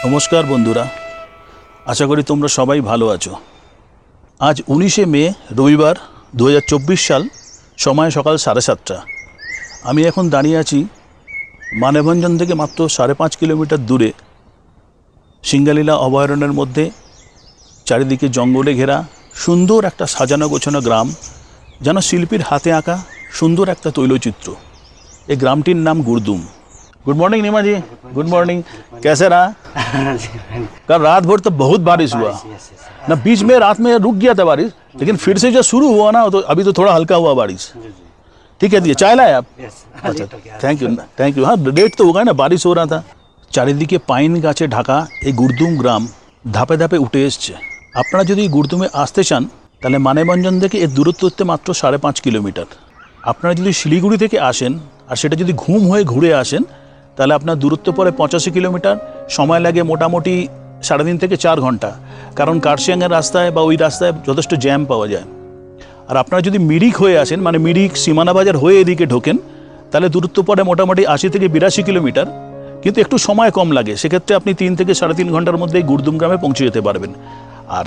नमस्कार बंधुरा आशा करी तुम्हारा सबाई भालो आछो। आज 19 मे रविवार 2024 साल समय सकाल 7:30। आमी एखन दाड़िये आछि मानेभंजन थेके मात्र 5.5 किलोमीटर दूरे सिंगालीला अभयारण्येर मध्य चारिदिके जंगले घेरा सुंदर एक साजानो गोछानो ग्राम जेन शिल्पीर हाथे आँका सुंदर एक तैलचित्र। ये ग्रामटिर नाम Gurdum. Good morning Nima ji. Good morning. कैसे रहा? कल रात भर तो बहुत बारिश हुआ ना, बीच में रात में रुक गया था बारिश, लेकिन फिर से जो शुरू हुआ ना तो अभी तो थोड़ा हल्का हुआ बारिश। ठीक है, दिए चाय लाए आप? अच्छा, थैंक यू थैंक यू। हाँ, लेट तो होगा ना, बारिश हो रहा था। चारिदिके पाइन गाছে ঢাকা এই গুরদুম গ্রাম ধাপে ধাপে উঠে এসছে। আপনারা যদি গুরদুমে আসতে চান তাহলে মানেভঞ্জন থেকে এর দূরত্ব হতে মাত্র 5.5 কিলোমিটার। আপনারা যদি শিলিগুড়ি থেকে আসেন আর সেটা যদি ঘুম হয়ে ঘুরে আসেন তাহলে আপনার দূরত্ব পড়ে 85 কিলোমিটার। সময় লাগে মোটামুটি 3.5 থেকে 4 ঘন্টা, কারণ কার্শিয়াংয়ের রাস্তায় বা ওই রাস্তায় যথেষ্ট জ্যাম পাওয়া যায়। আর আপনারা যদি মিরিক হয়ে আসেন, মানে মিরিক সীমানা বাজার হয়ে এদিকে ঢোকেন, তাহলে দূরত্ব পড়ে মোটামুটি 80 থেকে 82 কিলোমিটার, কিন্তু একটু সময় কম লাগে। সেক্ষেত্রে আপনি 3 থেকে 3.5 ঘন্টার মধ্যে গুরদুম গ্রামে পৌঁছে যেতে পারবেন। আর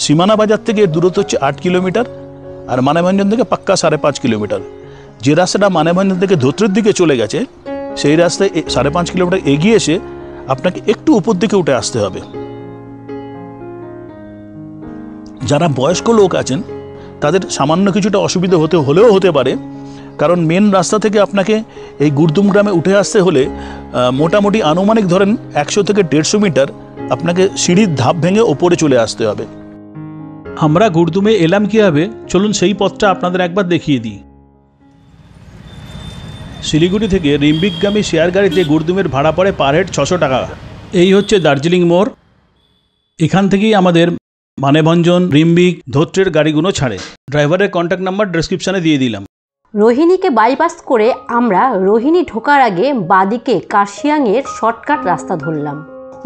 সীমানা বাজার থেকে এর দূরত্ব হচ্ছে 8 কিলোমিটার, আর মানেভঞ্জন থেকে পাক্কা 5.5 কিলোমিটার। যে রাস্তাটা মানেভঞ্জন থেকে ধোত্রের দিকে চলে গেছে সেই রাস্তায় 5.5 কিলোমিটার এগিয়ে এসে আপনাকে একটু উপর দিকে উঠে আসতে হবে। যারা বয়স্ক লোক আছেন তাদের সামান্য কিছুটা অসুবিধা হতে পারে, কারণ মেন রাস্তা থেকে আপনাকে এই গুরদুম গ্রামে উঠে আসতে হলে মোটামুটি আনুমানিক ধরেন 100 থেকে 150 মিটার আপনাকে সিঁড়ির ধাপ ভেঙে ওপরে চলে আসতে হবে। আমরা গুরদুমে এলাম কিভাবে, চলুন সেই পথটা আপনাদের একবার দেখিয়ে দিই। শিলিগুড়ি থেকে রিম্বিকগামী শেয়ার গাড়িতে গুরদুমের ভাড়া পড়ে পার হেড 600 টাকা। এই হচ্ছে দার্জিলিং মোড়। এখান থেকেই আমাদের মানেভঞ্জন, রিম্বিক, ধোত্রের গাড়িগুলো ছাড়ে। ড্রাইভারের কন্ট্যাক্ট নাম্বার ডেসক্রিপশানে দিয়ে দিলাম। রোহিণীকে বাইপাস করে আমরা রোহিণী ঢোকার আগে বাদিকে কার্শিয়াংয়ের শর্টকাট রাস্তা ধরলাম।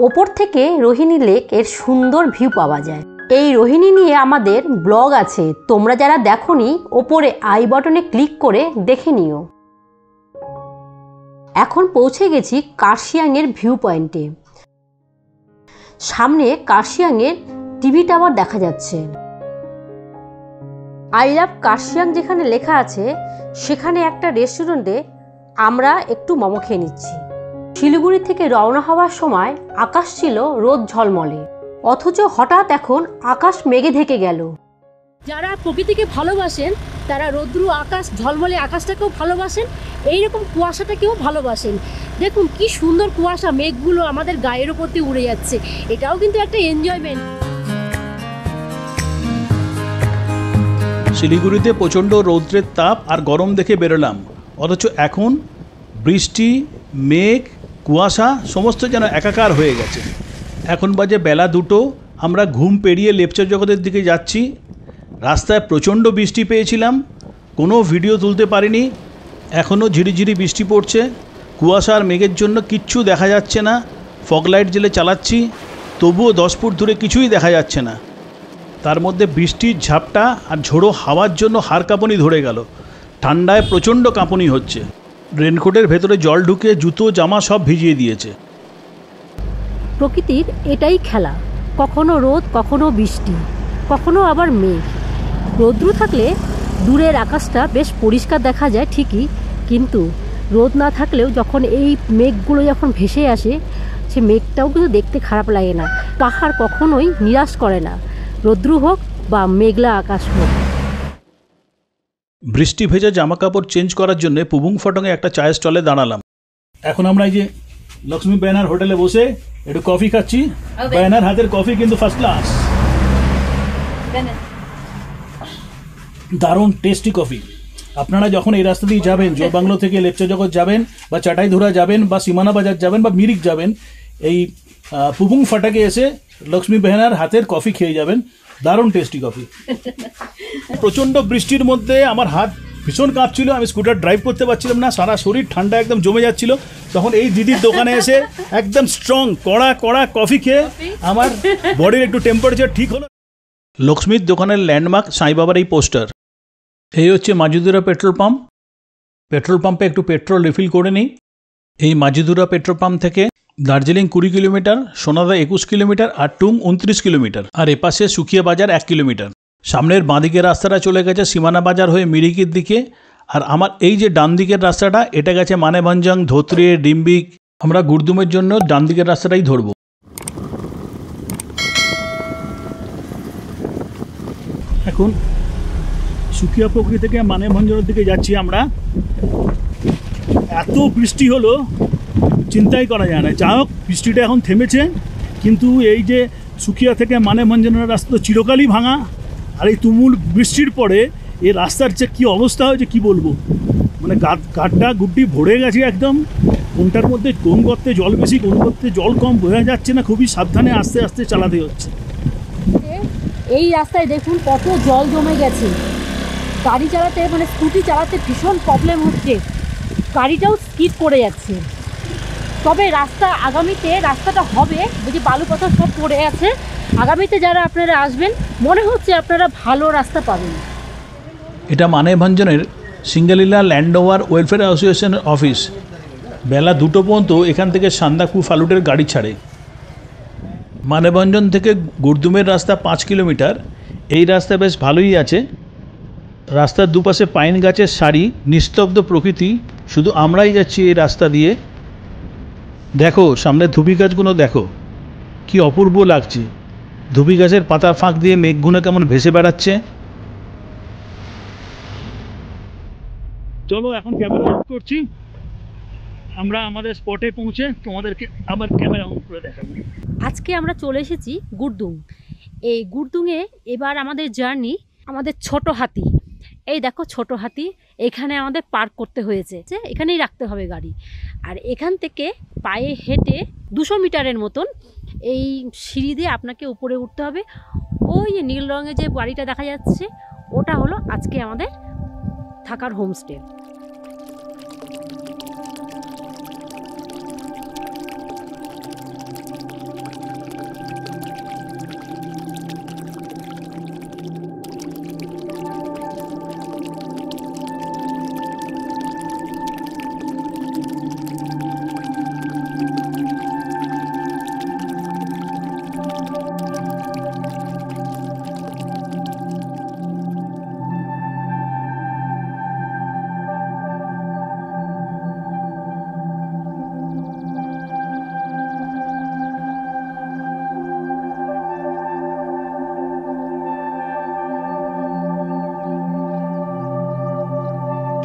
ওপর থেকে রোহিণী লেক এর সুন্দর ভিউ পাওয়া যায়। এই রোহিণী নিয়ে আমাদের ব্লগ আছে, তোমরা যারা দেখোনি ওপরে আই বাটনে ক্লিক করে দেখে নিও। এখন পৌঁছে গেছি কার্শিয়াংয়ের ভিউ পয়েন্টে। সামনে কার্শিয়াংয়ের টিভি টাওয়ার দেখা যাচ্ছে। আই লাভ কার্শিয়াং যেখানে লেখা আছে সেখানে একটা রেস্টুরেন্টে আমরা একটু মোমো খেয়ে নিচ্ছি। শিলিগুড়ি থেকে রওনা হওয়ার সময় আকাশ ছিল রোদ ঝলমলে, অথচ হঠাৎ এখন আকাশ মেঘে ঢেকে গেল। যারা প্রকৃতিকে ভালোবাসেন তারা রৌদ্র আকাশ ঝলমলে আকাশটাকেও ভালোবাসেন, এইরকম কুয়াশাটাকেও ভালোবাসেন। দেখুন কি সুন্দর কুয়াশা, মেঘগুলো আমাদের গায়ের ওপর দিয়ে উড়ে যাচ্ছে, এটাও কিন্তু একটা এনজয়মেন্ট। শিলিগুড়িতে প্রচণ্ড রৌদ্রের তাপ আর গরম দেখে বেরোলাম, অথচ এখন বৃষ্টি, মেঘ, কুয়াশা সমস্ত যেন একাকার হয়ে গেছে। এখন বাজে বেলা 2টো। আমরা ঘুম পেরিয়ে লেপচা জগতের দিকে যাচ্ছি। রাস্তায় প্রচণ্ড বৃষ্টি পেয়েছিলাম, কোনো ভিডিও তুলতে পারিনি। এখনও ঝিরিঝিরি বৃষ্টি পড়ছে। কুয়াশা আর মেঘের জন্য কিচ্ছু দেখা যাচ্ছে না। ফগলাইট জেলে চালাচ্ছি, তবুও 10 ফুট দূরে কিছুই দেখা যাচ্ছে না। তার মধ্যে বৃষ্টির ঝাপটা আর ঝোড়ো হাওয়ার জন্য হাড় কাঁপুনি ধরে গেল। ঠান্ডায় প্রচণ্ড কাঁপুনি হচ্ছে। রেনকোটের ভেতরে জল ঢুকে জুতো জামা সব ভিজিয়ে দিয়েছে। প্রকৃতির এটাই খেলা, কখনো রোদ, কখনো বৃষ্টি, কখনো আবার মেঘ। রৌদ্র থাকলে দূরের আকাশটা বেশ পরিষ্কার দেখা যায় ঠিকই, কিন্তু রোদ না থাকলেও যখন এই মেঘগুলো যখন ভেসে আসে সে মেঘটাও কিন্তু দেখতে খারাপ লাগে না। পাহাড় কখনোই নিরাশ করে না, রৌদ্র হোক বা মেঘলা আকাশ হোক। বৃষ্টি ভেজা জামা কাপড় চেঞ্জ করার জন্য পুবুং ফটংয়ে একটা চায়ের স্টলে দাঁড়ালাম। এখন আমরা এই যে লক্ষ্মী ব্যানার হোটেলে বসে একটু কফি খাচ্ছি। ব্যানার হাতের কফি কিন্তু ফার্স্ট ক্লাস, দারুণ টেস্টি কফি। আপনারা যখন এই রাস্তা দিয়ে যাবেন, জোরবাংলো থেকে লেপচা জগৎ যাবেন বা চাটাইধুরা যাবেন বা সীমানা বাজার যাবেন বা মিরিক যাবেন, এই পুবুং ফটাকে এসে লক্ষ্মী বেহানার হাতের কফি খেয়ে যাবেন। দারুণ টেস্টি কফি। প্রচণ্ড বৃষ্টির মধ্যে আমার হাত ভীষণ কাঁপছিল, আমি স্কুটার ড্রাইভ করতে পারছিলাম না, সারা শরীর ঠান্ডা একদম জমে যাচ্ছিল। তখন এই দিদির দোকানে এসে একদম স্ট্রং কড়া কফি খেয়ে আমার বডির একটু টেম্পারেচার ঠিক হলো। লক্ষ্মীর দোকানের ল্যান্ডমার্ক সাই বাবার এই পোস্টার। এই হচ্ছে মাঝিদুরা পেট্রোল পাম্প। পেট্রোল পাম্পে একটু পেট্রোল রিফিল করে নিই। এই মাঝিদুরা পেট্রোল পাম্প থেকে দার্জিলিং 20 কিলোমিটার, সোনাদা 21 কিলোমিটার আর টুং 29 কিলোমিটার, আর এপাশে সুকিয়া বাজার 1 কিলোমিটার। সামনের বাঁদিকের রাস্তাটা চলে গেছে সীমানা বাজার হয়ে মিরিকির দিকে, আর আমার এই যে ডান দিকের রাস্তাটা এটা গেছে মানেভঞ্জং, ধোত্রে, ডিম্বিক। আমরা গুরদুমের জন্য ডান দিকের রাস্তাটাই ধরবো। এখন সুকিয়া পুকুরি থেকে মানেভঞ্জনের দিকে যাচ্ছি আমরা। এত বৃষ্টি হলো চিন্তাই করা যায় না। যা হোক বৃষ্টিটা এখন থেমেছে, কিন্তু এই যে সুকিয়া থেকে মানেভঞ্জনের রাস্তা তো চিরকালই ভাঙা, আর এই তুমুল বৃষ্টির পরে এই রাস্তার যে কী অবস্থা হয়েছে কি বলবো। মানে গাড্ডা গুড্ডি ভরে গেছে একদম। কোনটার মধ্যে কোন গর্তে জল বেশি কোন গর্তে জল কম বোঝা যাচ্ছে না, খুবই সাবধানে আস্তে আস্তে চালাতে হচ্ছে। এই রাস্তায় দেখুন কত জল জমে গেছে, গাড়ি চালাতে মানে স্কুটি চালাতে ভীষণ প্রবলেম হচ্ছে, গাড়িটাও স্কিড করে যাচ্ছে। তবে আগামীতে রাস্তাটা হবে, যদি বালু পাথর সব পড়ে আছে, আগামীতে যারা আপনারা আসবেন মনে হচ্ছে আপনারা ভালো রাস্তা পাবেন। এটা মানেভঞ্জনের সিঙ্গালীলা ল্যান্ড ওভার ওয়েলফেয়ার অ্যাসোসিয়েশনের অফিস। বেলা 2টো পর্যন্ত এখান থেকে সান্দাকু ফালুটের গাড়ি ছাড়ে। মানেভঞ্জন থেকে গুরদুমের রাস্তা 5 কিলোমিটার। এই রাস্তা বেশ ভালোই আছে। রাস্তার দুপাশে পাইন গাছের সারি, নিস্তব্ধ প্রকৃতি, শুধু আমরাই যাচ্ছি এই রাস্তা দিয়ে। দেখো সামনে ধুবি গাছগুলো দেখো, কি অপূর্ব লাগছে। ধুবি গাছের পাতা ফাঁক দিয়ে মেঘগুলো কেমন ভেসে বেড়াচ্ছে। চলো এখন ক্যামেরা অন করছি, আমরা আমাদের স্পটে পৌঁছে তোমাদেরকে আবার ক্যামেরা অন করে দেখাবো। আজকে আমরা চলে এসেছি গুরদুম। এই গুরদুমে এবার আমাদের জার্নি আমাদের ছোট হাতি। এই দেখো ছোট হাতি, এখানে আমাদের পার্ক করতে হয়েছে, এখানেই রাখতে হবে গাড়ি। আর এখান থেকে পায়ে হেঁটে 200 মিটারের মতন এই সিঁড়ি দিয়ে আপনাকে উপরে উঠতে হবে। ওই নীল রঙের যে বাড়িটা দেখা যাচ্ছে ওটা হলো আজকে আমাদের থাকার হোমস্টে।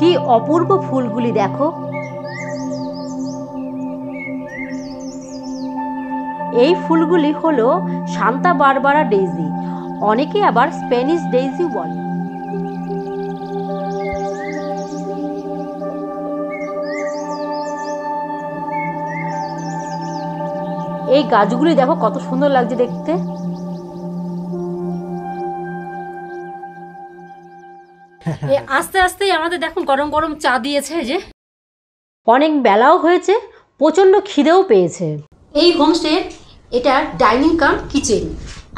কি অপূর্ব ফুলগুলি দেখো। এই ফুলগুলি হলো সান্তা বারবারা ডেইজি, অনেকে আবার স্প্যানিশ ডেইজি বলে। এই গাছগুলি দেখো কত সুন্দর লাগছে দেখতে। আস্তে আস্তে আমাদের দেখুন গরম গরম চা দিয়েছে। যে অনেক বেলাও হয়েছে, প্রচণ্ড খিদেও পেয়েছে। এই হোমস্টে এটা ডাইনিং কাম কিচেন।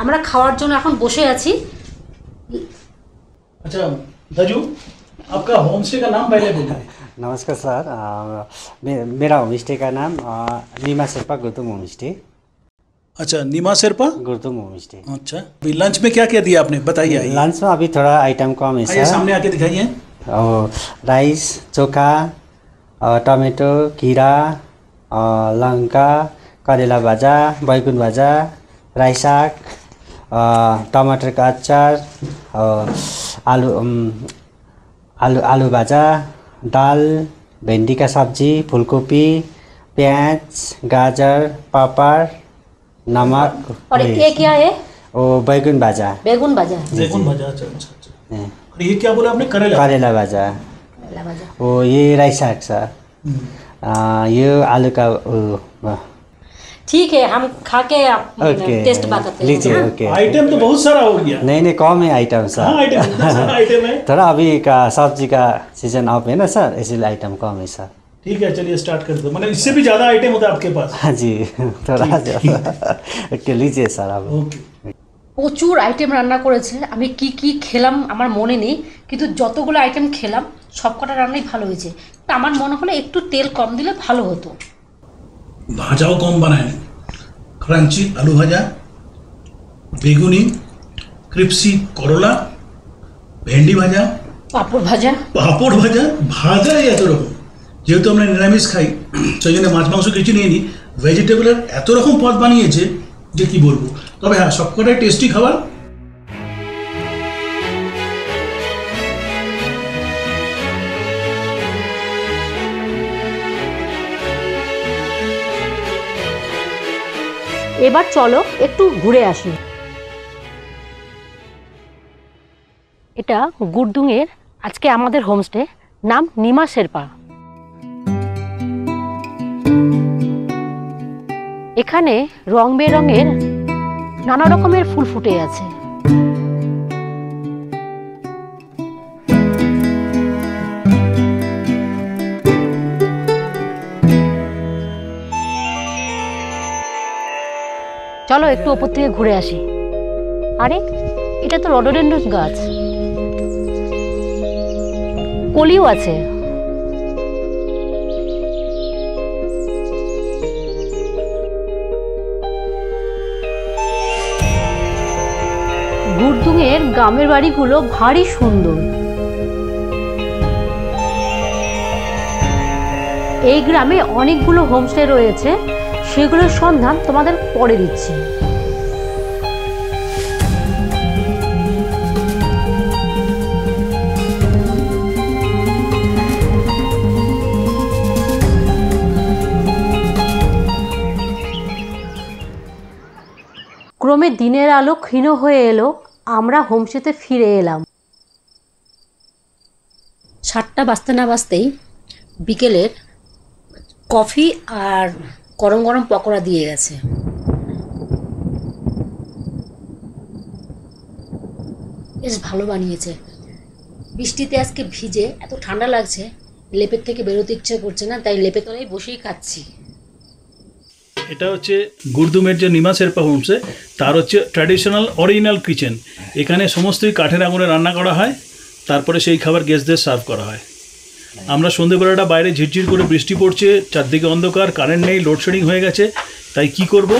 আমরা খাওয়ার জন্য এখন বসে আছি। अच्छा दाजू, आपका होम स्टे का नाम पहले बताइए। नमस्कार सर, मेरा होम स्टे का नाम नीमा शेरपा गुरदुम होम स्टे। अच्छा, नीमा शेरपा गुरदुम होम स्टे। अच्छा, अभी लंच में क्या क्या दिया आपने बताइए। लंच में अभी थोड़ा आइटम कम है आइए सर। सामने आके दिखाइए। और राइस, चोखा, टमेटो, खीरा, लंका, करेला भाजा, बैगुन भाजा, राई साग, टमाटर का अचार, आलू भाजा, दाल, भिंडी का सब्जी, फूलगोभी, प्याज, गाजर, पापड़, नमक। और ये क्या है? वो बैगुन भाजा। बेगुन भाजा। बेगुन भाजा, अच्छा अच्छा अच्छा। और ये क्या बोला आपने, करेला? करेला भाजा। वो ये राई साग सर। ये आलू का ठीक है, हम खा के ओके टेस्ट बताते हैं। लीजिए। ओके, आइटम तो बहुत सारा हो गया। नहीं कम है आइटम हाँ, सर। आइटम बहुत सारा आइटम है। थोड़ा अभी का सब्जी का सीजन अप है ना सर, इसलिए आइटम कम है सर। ठीक है, चलिए स्टार्ट कर दो। मतलब इससे भी ज़्यादा आइटम होता है आपके पास। हाँ जी, थोड़ा ज़्यादा। ओके लीजिए सर आप। ओके। প্রচুর আইটেম রান্না করেছে। আমি কি কি খেলাম আমার মনে নেই, কিন্তু যতগুলো আইটেম খেলাম সবকটা রান্নাই ভালো হয়েছে। আমার মনে হলো একটু তেল কম দিলে ভালো হতো। ভাজাও কম বানায়, ক্রাঞ্চি আলু ভাজা, বেগুনি, ক্রিপসি করলা, ভেন্ডি ভাজা, পাঁপড় ভাজা, ভাজাই এত রকম। যেহেতু আমরা নিরামিষ খাই সেই জন্য মাছ মাংস কিছু নিয়ে নিই, ভেজিটেবলের এত রকম পদ বানিয়েছে যে কি বলবো। তবে হ্যাঁ, সবকটাই টেস্টি খাবার। এবার চলো একটু ঘুরে আসি। এটা গুরদুংয়ের আজকে আমাদের হোমস্টে, নাম নিমা শেরপা। এখানে রং বেরঙের নানা রকমের ফুল ফুটে আছে। চলো একটু ওপর থেকে ঘুরে আসি। আরে এটা তো রডোডেন্ড্রন গাছ, কলিও আছে। গুরদুংয়ের গ্রামের বাড়িগুলো ভারী সুন্দর। এই গ্রামে অনেকগুলো হোমস্টে রয়েছে, সেগুলোর সন্ধান তোমাদের পরে দিচ্ছি। ক্রমে দিনের আলো ক্ষীণ হয়ে এলো, আমরা হোমস্টেতে ফিরে এলাম। 7টা বাজতে না বাজতেই বিকেলের কফি আর গরম গরম পকোড়া দিয়ে গেছে। বেশ ভালো বানিয়েছে। বৃষ্টিতে আজকে ভিজে এত ঠান্ডা লাগছে, লেপের থেকে বেরোতে ইচ্ছে করছে না, তাই লেপের তলায় বসেই খাচ্ছি। এটা হচ্ছে গুরদুমের যে নিমা শেরপা হোমসে, তার হচ্ছে ট্র্যাডিশনাল অরিজিনাল কিচেন। এখানে সমস্তই কাঠের আগুনে রান্না করা হয়, তারপরে সেই খাবার গেস্টদের সার্ভ করা হয়। আমরা সন্ধ্যেবেলাটা বাইরে ঝিরঝির করে বৃষ্টি পড়ছে, চারদিকে অন্ধকার, কারেন্ট নেই, লোডশেডিং হয়ে গেছে। তাই কি করব,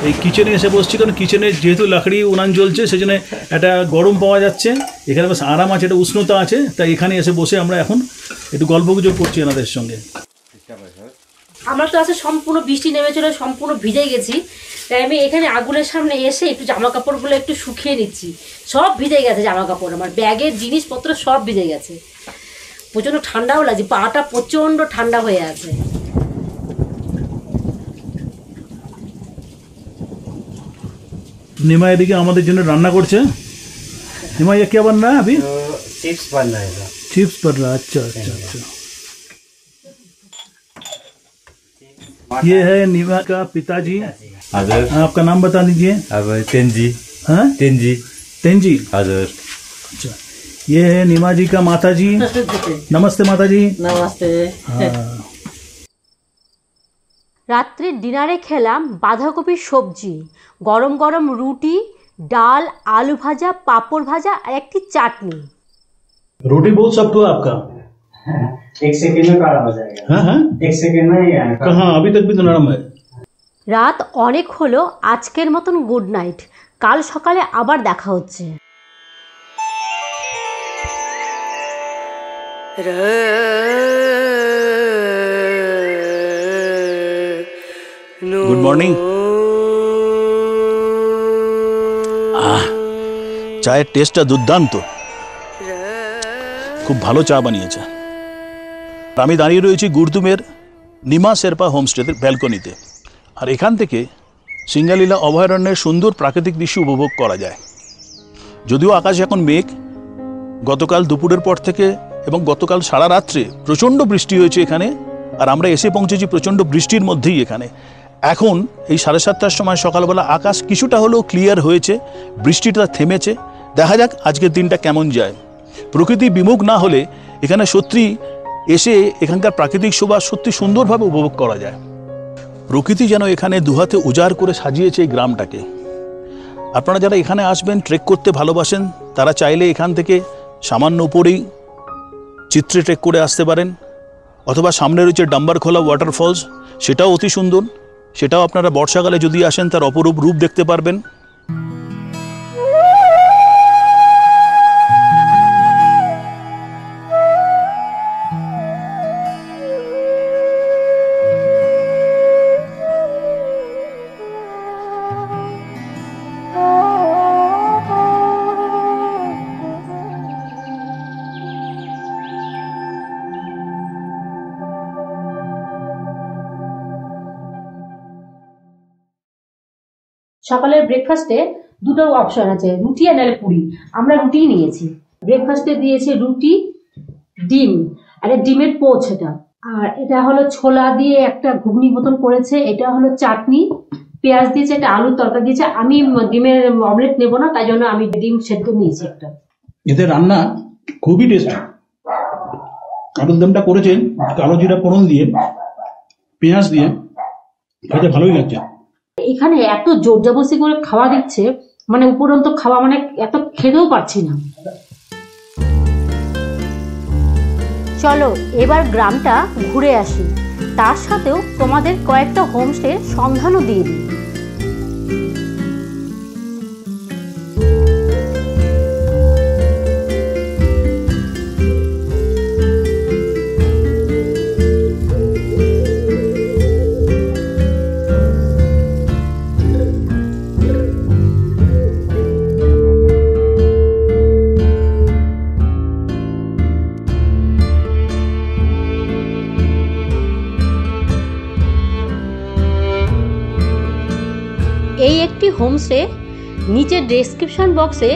এই কিচেনে এসে বসছি, কারণ কিচেনে যেহেতু লাকড়ি উনান জ্বলছে সেজন্য একটা গরম পাওয়া যাচ্ছে, এখানে বেশ আরাম আছে, একটা উষ্ণতা আছে। তাই এখানে এসে বসে আমরা এখন একটু গল্পগুজব করছি এনাদের সঙ্গে। আমরা তো আজকে সম্পূর্ণ বৃষ্টি নেমেছিল, সম্পূর্ণ ভিজে গেছি, তাই আমি এখানে আগুনের সামনে এসে একটু জামা কাপড়গুলো একটু শুকিয়ে নিচ্ছি। সব ভিজে গেছে জামা কাপড়, আমার ব্যাগের জিনিসপত্র সব ভিজে গেছে। প্রচণ্ড ঠান্ডাও লাগছে, পাটা প্রচণ্ড ঠান্ডা হয়ে আছে। निमा এদিকে আমাদের জন্য রান্না করছে। निमा ये क्या बन रहा है अभी? चिप्स बन रहा है। चिप्स बन रहा है। अच्छा अच्छा अच्छा। ये है निमा का पिताजी। आपका नाम बता दीजिए। अब तेंजी। हाँ, तेंजी। तेंजी। हजुर। अच्छा, ये है निमा जी का माता जी। नमस्ते माता जी। नमस्ते। हाँ। রাত্রে ডিনারে খেলাম বাঁধাকপির সবজি, গরম গরম রুটি, ডাল, আলু ভাজা, পাঁপড় ভাজা আর একটি চাটনি। रोटी बहुत सख्त हुआ आपका। 1 सेकंड में काला हो जाएगा। हाँ हाँ, 1 सेकंड में कहाँ, अभी तक भी तो नरम है। রাত অনেক হলো, আজকের মতন গুড নাইট। কাল সকালে আবার দেখা হচ্ছে। Good morning. চায়ের টেস্টটা দুর্দান্ত, খুব ভালো চা বানিয়েছে। আমি দাঁড়িয়ে রয়েছি গুরদুমের নিমা শেরপা হোমস্টের ব্যালকনিতে, আর এখান থেকে সিঙ্গালীলা অভয়ারণ্যের সুন্দর প্রাকৃতিক দৃশ্য উপভোগ করা যায়। যদিও আকাশ এখন মেঘ, গতকাল দুপুরের পর থেকে এবং গতকাল সারা রাত্রে প্রচণ্ড বৃষ্টি হয়েছে এখানে, আর আমরা এসে পৌঁছেছি প্রচণ্ড বৃষ্টির মধ্যেই এখানে। এখন এই 7:30টার সময় সকালবেলা আকাশ কিছুটা হলেও ক্লিয়ার হয়েছে, বৃষ্টিটা থেমেছে। দেখা যাক আজকের দিনটা কেমন যায়। প্রকৃতি বিমুখ না হলে এখানে সত্যি এসে এখানকার প্রাকৃতিক শোভা সত্যি সুন্দরভাবে উপভোগ করা যায়। প্রকৃতি যেন এখানে দুহাতে উজাড় করে সাজিয়েছে এই গ্রামটাকে। আপনারা যারা এখানে আসবেন, ট্রেক করতে ভালোবাসেন, তারা চাইলে এখান থেকে সামান্য উপরেই চিত্রে ট্রেক করে আসতে পারেন, অথবা সামনে রয়েছে ডাম্বারখোলা ওয়াটারফলস, সেটাও অতি সুন্দর। সেটাও আপনারা বর্ষাকালে যদি আসেন তার অপরূপ রূপ দেখতে পারবেন। সকালের ব্রেকফাস্টে দুটো অপশন আছে, রুটি আর নাহলে পুরি। আমরা রুটিই নিয়েছি। ব্রেকফাস্টে দিয়েছে রুটি, ডিম, আর ডিমের পোচ এটা, আর এটা হলো ছোলা দিয়ে একটা ঘুগনি মতন করেছে, এটা হলো চাটনি, পেঁয়াজ দিয়েছে, একটা আলুর তরকারি দিয়েছে। আমি ডিমের অমলেট নেব না, তাই জন্য আমি ডিম সেদ্ধ নিয়েছি একটা। এদের রান্না খুবই টেস্টি। আলুর দমটা করেছেন কালো জিরা ফোড়ন দিয়ে, পেঁয়াজ দিয়ে, খেতে ভালোই লাগছে। এখানে এত জোর জবরদস্তি করে খাওয়া দিচ্ছে, মানে উপরন্ত খাওয়া, মানে এত খেতেও পারছি না। চলো এবার গ্রামটা ঘুরে আসি, তার সাথেও তোমাদের কয়েকটা হোমস্টের সন্ধানও দিয়ে দিই। এই একটি হোমস্টে, নিচের ডেসক্রিপশন বক্সে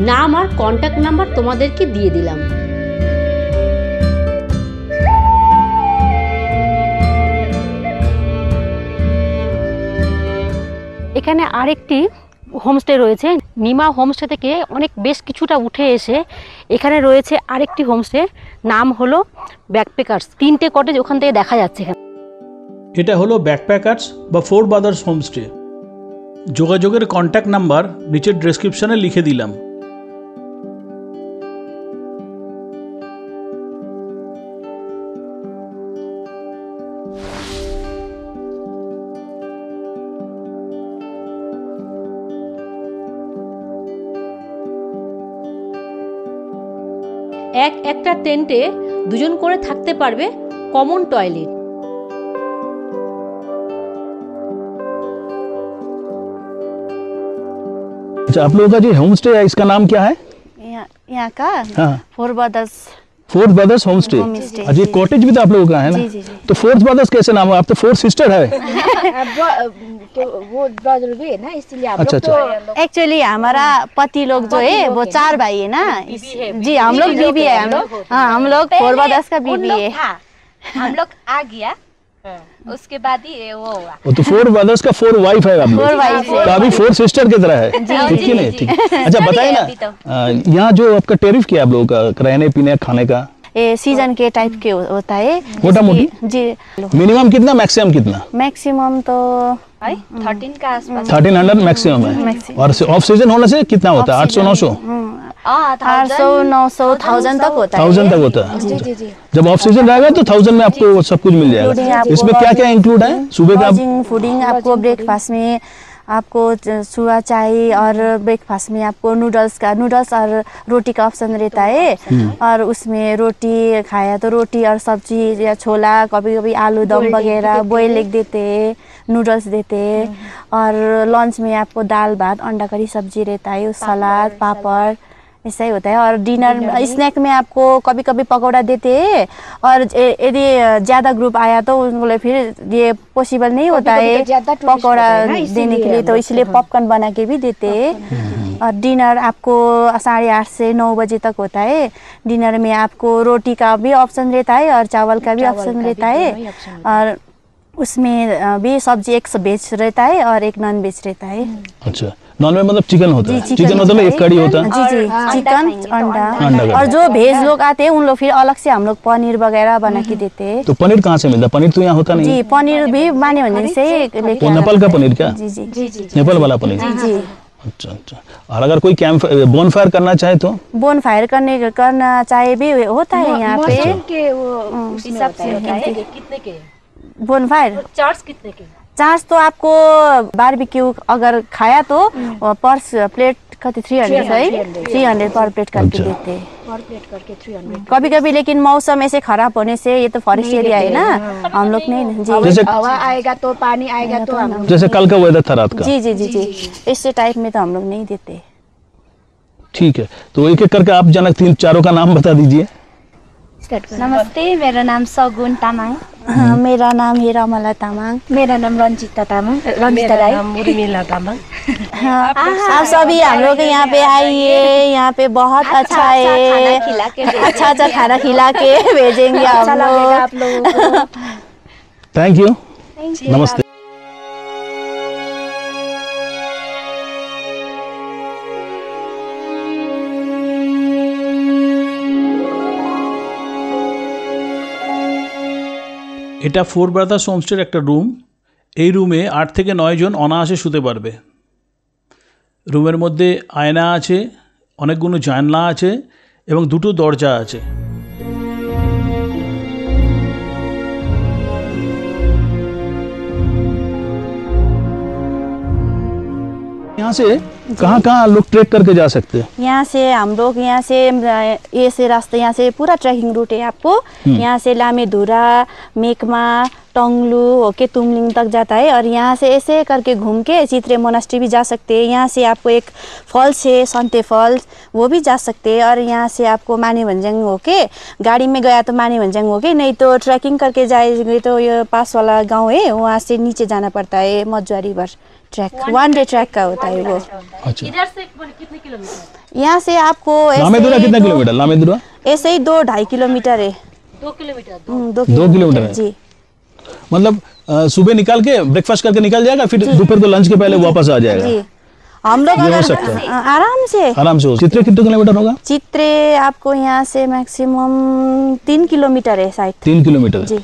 নাম আর কন্ট্যাক্ট নাম্বার তোমাদেরকে দিয়ে দিলাম। এখানে আরেকটি হোমস্টে রয়েছে, নিমা হোমস্টে থেকে অনেক বেশ কিছুটা উঠে এসে এখানে রয়েছে আরেকটি হোমস্টে, নাম হলো ব্যাকপ্যাকার্স। 3টে কটেজ ওখান থেকে দেখা যাচ্ছে। এটা হলো ব্যাকপ্যাকার্স বা ফোর ব্রাদার্স হোমস্টে। যোগাযোগের কন্ট্যাক্ট নাম্বার নিচের ডেসক্রিপশনে লিখে দিলাম। একটা টেন্টে দুজন করে থাকতে পারবে, কমন টয়লেট। अच्छा, आप लोगों का जो होम स्टे है इसका नाम क्या है? यहाँ का हाँ, four brothers fourth brothers home stay. Homestay। अच्छा, ये कॉटेज भी तो आप लोगों का है ना? जी, जी, जी। तो फोर्थ ब्रदर्स कैसे नाम है? आप तो फोर्थ सिस्टर है। तो वो ब्रदर भी है ना, इसलिए आप अच्छा, लोग तो एक्चुअली हमारा पति लोग जो है वो 4 भाई है ना। जी हम लोग बीबी है, हम लोग, हाँ हम लोग फोर ब्रदर्स का बीबी है। हम लोग आ गया, उसके बाद ही वो हुआ। वो तो फोर ब्रदर्स का फोर वाइफ है आप लोग। फोर वाइफ है। तो अभी फोर सिस्टर की तरह है, ठीक है नहीं? ठीक। अच्छा बताइए ना, यहाँ जो आपका टैरिफ क्या है आप लोगों का, रहने पीने खाने का? ये सीजन के टाइप के होता है। मोटा मोटी? जी मिनिमम कितना, मैक्सिमम कितना? मैक्सिमम तो 13 का आसपास। 1300 मैक्सिमम है। और ऑफ सीजन होने से कितना होता है? 800-900? 800 900 1000 तक होता है। 1000 तक होता है। जी जी जी। जब ऑफ सीजन रहेगा तो 1000 में आपको सब कुछ मिल जाएगा। आपको इसमें क्या क्या इंक्लूड है? सुबह का लॉजिंग, फूडिंग, आपको ब्रेकफास्ट में आपको सुबह चाय, और ब्रेकफास्ट में आपको नूडल्स और रोटी का ऑप्शन रहता है। और उसमें रोटी खाया तो रोटी और सब्जी या छोला, कभी कभी आलू दम वगैरह बॉयल एग देते हैं, नूडल्स देते हैं। और लंच में आपको दाल भात, अंडा करी सब्जी रहता है, सलाद, पापड़, ऐसा ही होता है। और डिनर स्नैक में आपको कभी कभी पकौड़ा देते हैं। और यदि ज़्यादा ग्रुप आया तो उनको लिए फिर ये पॉसिबल नहीं होता है पकौड़ा देने के लिए, तो इसलिए पॉपकॉर्न बना के भी देते हैं। और डिनर आपको 8:30 से 9 बजे तक होता है। डिनर में आपको रोटी का भी ऑप्शन रहता है और चावल का भी ऑप्शन रहता है। और उसमें भी सब्जी एक वेज रहता है और एक नॉन वेज रहता है। अच्छा, नॉन वेज मतलब चिकन होता है? चिकन मतलब एक कड़ी होता है? जी जी, चिकन, अंडा। अंडा का। और जो भेज लोग आते हैं उन लोग फिर अलग से हम लोग पनीर वगैरह बना के देते हैं। तो पनीर कहाँ से मिलता है? पनीर तो यहाँ होता नहीं जी, पनीर भी माने होने से लेके वो नेपाल का पनीर क्या? जी जी नेपाल वाला पनीर? जी। अच्छा अच्छा। और अगर कोई कैंप बोन फायर करना चाहे तो? बोन फायर करना चाहे भी होता है यहाँ पे। मौसम के वो हिसाब से होता है। कितने के बोन फायर चार्ज कितने के? चार्ज तो आपको बारबेक्यू अगर खाया तो पर प्लेट कति 300 है, 300 पर प्लेट करके देते हैं। पर प्लेट करके 300। कभी कभी लेकिन मौसम ऐसे खराब होने से, ये तो फॉरेस्ट एरिया है ना, हम लोग नहीं जी। जैसे हवा आएगा तो पानी आएगा तो हम जैसे कल का वेदर था रात का। जी जी जी जी, इस टाइप में तो हम लोग नहीं देते। ठीक है, तो एक एक करके आप जनक तीन चारों का नाम बता दीजिए। नमस्ते, मेरा नाम सगुन तामाङ। हाँ, मेरा नाम है रमला तामाङ। मेरा नाम रंजिता तामाङ, रंजिता राई। उर्मिला तामाङ। हाँ, आप सभी हम लोग यहाँ पे आइए, यहाँ पे बहुत अच्छा है, अच्छा अच्छा खाना खिला के भेजेंगे हम लोग। आप लोगों को थैंक यू, नमस्ते। এটা ফোর ব্রাদার্স হোমস্টের একটা রুম। এই রুমে 8 থেকে 9 জন অনায়াসে শুতে পারবে। রুমের মধ্যে আয়না আছে, অনেকগুলো জানলা আছে এবং দুটো দরজা আছে। यहाँ से कहाँ लोग ट्रैक करके जा सकते हैं? यहाँ से हम लोग यहाँ से ये से रास्ते, यहाँ से पूरा ट्रैकिंग रूट है आपको। यहाँ से लामेधुरा, मेकमा, टोंगलू होके तुमलिंग तक जाता है, और यहाँ से ऐसे करके घूम के चित्रे मोनास्ट्री भी जा सकते हैं। यहाँ से आपको एक फॉल्स है सन्ते फॉल्स, वो भी जा सकते हैं। और यहाँ से आपको मानेभन्ज्याङ होके गाड़ी में गया तो मानेभन्ज्याङ होके, नहीं तो ट्रैकिंग करके जाएंगे तो ये पास वाला गाँव है, वहाँ से नीचे जाना पड़ता है Majua river. Track 1 day track का होता है वो। अच्छा, इधर से कितने किलोमीटर? यहाँ से आपको लामेधुरा कितना किलोमीटर? लामेधुरा ऐसे ही 2-2.5 किलोमीटर है। 2 किलोमीटर। 2 किलोमीटर है। जी। मतलब सुबह निकाल के ब्रेकफास्ट करके निकल जाएगा, फिर दोपहर को लंच के पहले वापस आ जाएगा। जी, हम लोग ये हो सकता है। आराम से हो। चित्रे कितने किलोमीटर होगा? चित्रे आपको यहाँ से मैक्सिमम 3 किलोमीटर है शायद। 3 किलोमीटर जी।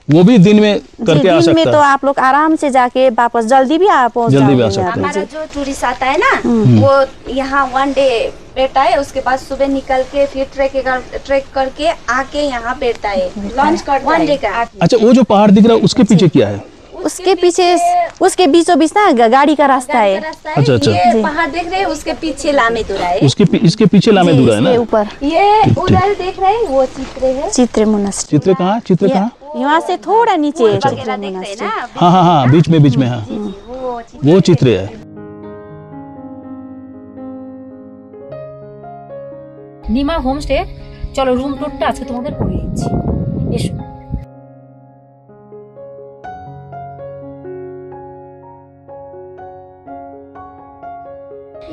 वो भी दिन में करके आ दिन सकता में तो है। आप लोग आराम से जाके वापस जल्दी भी पहुंच जल्दी भी आ जाओगे सकते यहाँ हैं। पे। हमारा जो टूरिस्ट आता है ना, वो यहाँ 1 डे बैठता है, उसके बाद सुबह निकल के फिर ट्रैक करके आके यहाँ बैठता है, लंच करता है 1 डे का। अच्छा, वो जो पहाड़ दिख रहा है उसके पीछे क्या है? उसके पीछे, उसके बीचों बीच ना गाड़ी का रास्ता है। अच्छा अच्छा, ये पहाड़ देख रहे हैं, उसके पीछे लामेधुरा है। इसके पीछे लामेधुरा है इसके ना? ऊपर ये उधर देख रहे हैं, वो चित्रे है। चित्रे मोनास्ट्री। चित्रे कहाँ? चित्रे कहाँ? यहाँ से थोड़ा नीचे है चित्रे वगैरह देख रहे हैं मोनास्ट्री। ना, हाँ हाँ हाँ, बीच में हाँ, वो चित्रे है। নিমা হোমস্টে। চলো রুম টুরটা আজকে তোমাদের করে দিচ্ছি, এসো।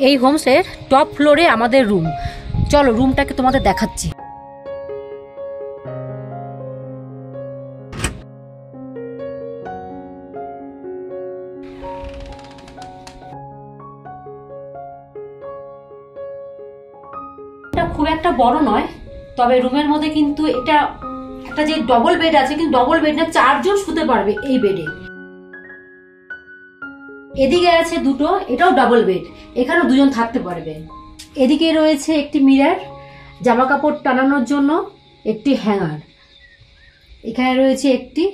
এই হোমস্টের টপ ফ্লোরে আমাদের রুম। চলো রুমটাকে তোমাদের দেখাচ্ছি। এটা খুব একটা বড় নয়, তবে রুমের মধ্যে কিন্তু এটা একটা যে ডবল বেড আছে, কিন্তু ডবল বেড না, 4 জন শুতে পারবে এই বেডে। এদিকে আছে দুটো, এটাও ডাবল বেড, এখানেও 2 জন থাকতে পারবে। এদিকে রয়েছে একটি মিরর, জামা কাপড় টানানোর জন্য একটি হ্যাঙ্গার, এখানে রয়েছে একটি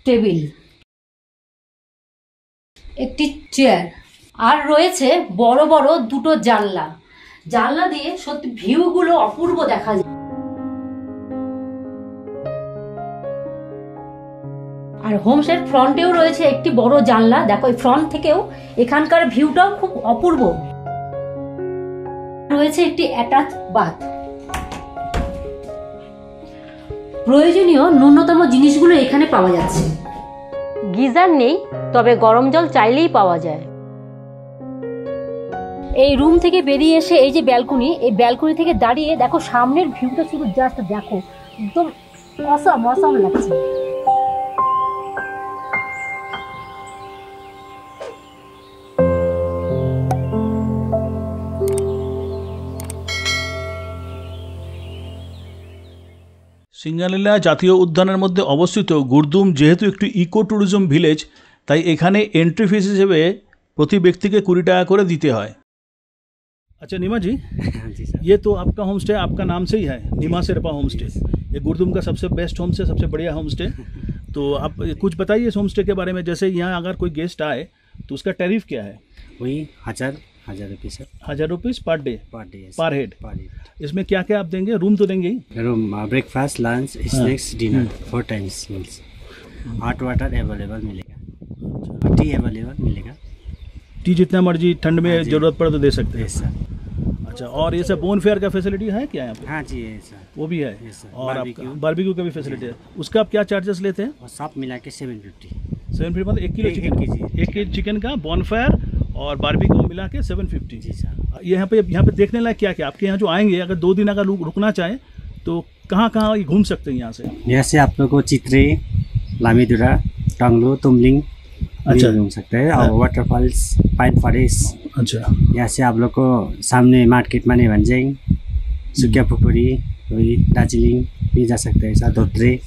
টেবিল, একটি চেয়ার, আর রয়েছে বড় বড় 2টো জানলা। জানলা দিয়ে সত্যি ভিউগুলো অপূর্ব দেখা যায়। আর হোমসের ফ্রন্টেও রয়েছে একটি বড় জানলা, দেখো এই ফ্রন্ট থেকেও এখানকার ভিউটাও খুব অপূর্ব। রয়েছে একটি অ্যাটাচ বাথ। প্রয়োজনীয় ন্যূনতম জিনিসগুলো এখানে পাওয়া যাচ্ছে। গিজার নেই, তবে গরম জল চাইলেই পাওয়া যায়। এই রুম থেকে বেরিয়ে এসে এই যে ব্যালকনি, এই ব্যালকনি থেকে দাঁড়িয়ে দেখো সামনের ভিউটা, শুধু জাস্ট দেখো, একদম অসাম লাগছে। সিঙ্গালীলা জাতীয় উদ্যানের মধ্যে অবস্থিত গুরদুম যেহেতু একটি ইকো ট্যুরিজম ভিলেজ, তাই এখানে এন্ট্রি ফিস হিসেবে প্রতি ব্যক্তিকে 20 টাকা করে দিতে হয়। अच्छा नीमा जी, हाँ जी सर। ये तो आपका होम स्टे आपका नाम से ही है, नीमा शेरपा होम स्टे। ये गुरदुम का सबसे बेस्ट होम स्टे, सबसे बढ़िया होम स्टे। तो आप कुछ बताइए इस होम स्टे के बारे में। जैसे यहाँ अगर कोई गेस्ट आए तो उसका टैरिफ क्या है? वही 1000 रुपये sir 1000 rupees per day, per day, per head. Per head. इसमें क्या क्या आप देंगे? रूम तो देंगे ही? Room, breakfast, lunch, snacks, dinner, 4 times meals. Hot water available मिलेगा, टी अवेलेबल मिलेगा। टी जितना मर्जी ठंड में हाँ जी। ज़रूरत पड़े तो दे सकते हैं। Yes sir. अच्छा, और ये सब बोन फेयर का फैसिलिटी है क्या यहाँ पे? हाँ जी ये सर। वो भी है। Yes, sir. और Barbecue. आपका बारबेक्यू का भी फैसिलिटी है। उसका आप क्या चार्जेस लेते हैं? और सब मिला के 750। 750 मतलब 1 किलो एक चिकन, kg। 1 केजी चिकन का बॉनफायर और बारबेक्यू मिला के 750। जी सर। यहाँ पे देखने लायक क्या क्या आपके यहाँ जो आएंगे, अगर 2 दिन अगर रुकना चाहें तो कहाँ कहाँ घूम सकते हैं यहाँ से? यहाँ से आप लोग को चित्रे, लामीदुरा, टंगलू, तुमलिंग अच्छा। घूम सकते हैं। और वाटरफॉल्स, पाइन फॉरेस्ट। अच्छा, यहाँ से आप लोग को सामने मार्केट माने भंजेंग, सुकिया पुकुरी, वही दार्जिलिंग भी जा सकते हैं सर, धोत्रे।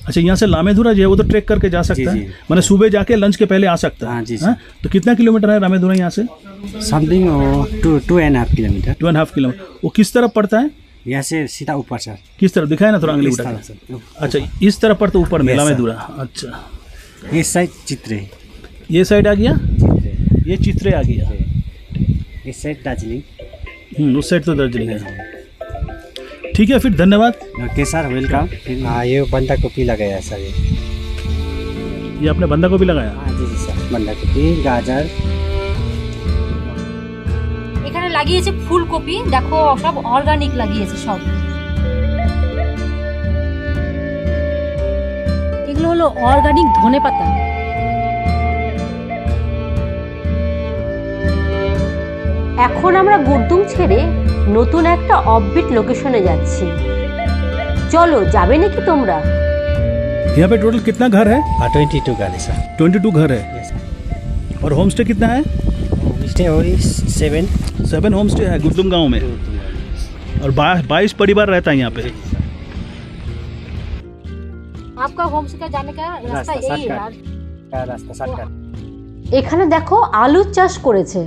अच्छा यहाँ से लामेधुरा जो है वो तो ट्रैक करके जा सकता जी, है, जी। मैंने सुबह जाके लंच के पहले आ सकता है। हाँ जी, हाँ? तो कितना किलोमीटर है लामेधुरा यहाँ से? Something 2.5 kilometre. 2.5 किलोमीटर। वो किस तरफ पड़ता है? यहाँ से सीधा ऊपर सर। किस तरफ दिखाए ना थोड़ा अंगली इस उठा तरफ के। सर। अच्छा, इस तरफ पड़ता ऊपर में Yes, sir. लामेधुरा। अच्छा, इस साइड चित्रे, ये साइड आ गया, चित्रे। ये चित्रे आ गया। इस साइड दार्जिलिंग। उस साइड तो दार्जिलिंग है। ठीक है, फिर धन्यवाद। Okay sir, welcome. हाँ ये बंदा कॉपी लगाया सर। ये आपने बंदा को भी लगाया? हाँ जी जी सर, बंदा कॉपी, गाजर। এখানে লাগিয়েছে ফুলকপি, দেখো সব অর্গানিক লাগিয়েছে সব। এগুলো হলো অর্গানিক ধনেপাতা। এখন আমরা গুরদুম ছেড়ে নতুন একটা অফবিট লোকেশনে যাচ্ছি। চলো, যাবে নাকি তোমরা? यहाँ पे टोटल कितना घर है? 22 गाड़ी सर। 22 घर है। Yes sir. और होम स्टे कितना है? स्टे हो 7 होम स्टे है गुरदुम गांव में। और 22 परिवार रहता है यहाँ पे। आपका होम स्टे जाने का रास्ता यही है यार। रास्ता शॉर्टकट। এখানে দেখো আলুর চাষ করেছে।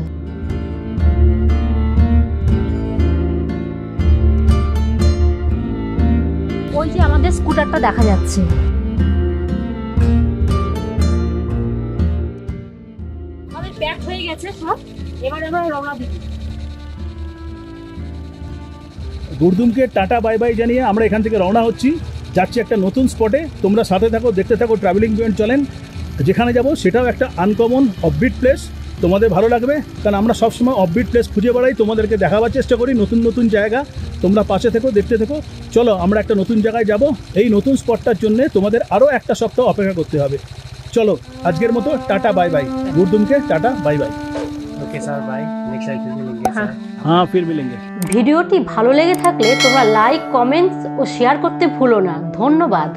ওই যে আমাদের স্কুটারটা দেখা যাচ্ছে। আমাদের প্যাক হয়ে গেছে সব, এবার আমরা রওনা দিব। গুরদুমকে টাটা বাই বাই জানিয়ে আমরা এখান থেকে রওনা হচ্ছি, যাচ্ছি একটা নতুন স্পটে। তোমরা সাথে থাকো, দেখতে থাকো, ট্রাভেলিং পয়েন্ট চলেন। যেখানে যাব সেটাও একটা আনকমন অফবিট প্লেস, তোমাদের ভালো লাগবে। কারণ আমরা সবসময় অফবিট প্লেস খুঁজে বেড়াই, তোমাদেরকে দেখাবার চেষ্টা করি নতুন নতুন জায়গা। তোমরা পাশে থেকো, দেখতে থেকো। চলো আমরা একটা নতুন জায়গায় যাব। এই নতুন স্পটটার জন্য তোমাদের আরও একটা সপ্তাহ অপেক্ষা করতে হবে। চলো আজকের মতো টাটা বাই বাই। গুরদুমকে tata bye bye. Okay sir, bye. Next time फिर मिलेंगे सर। हाँ, फिर मिलेंगे। ভিডিওটি ভালো লেগে থাকলে তোমরা লাইক, কমেন্টস ও শেয়ার করতে ভুলো না। ধন্যবাদ।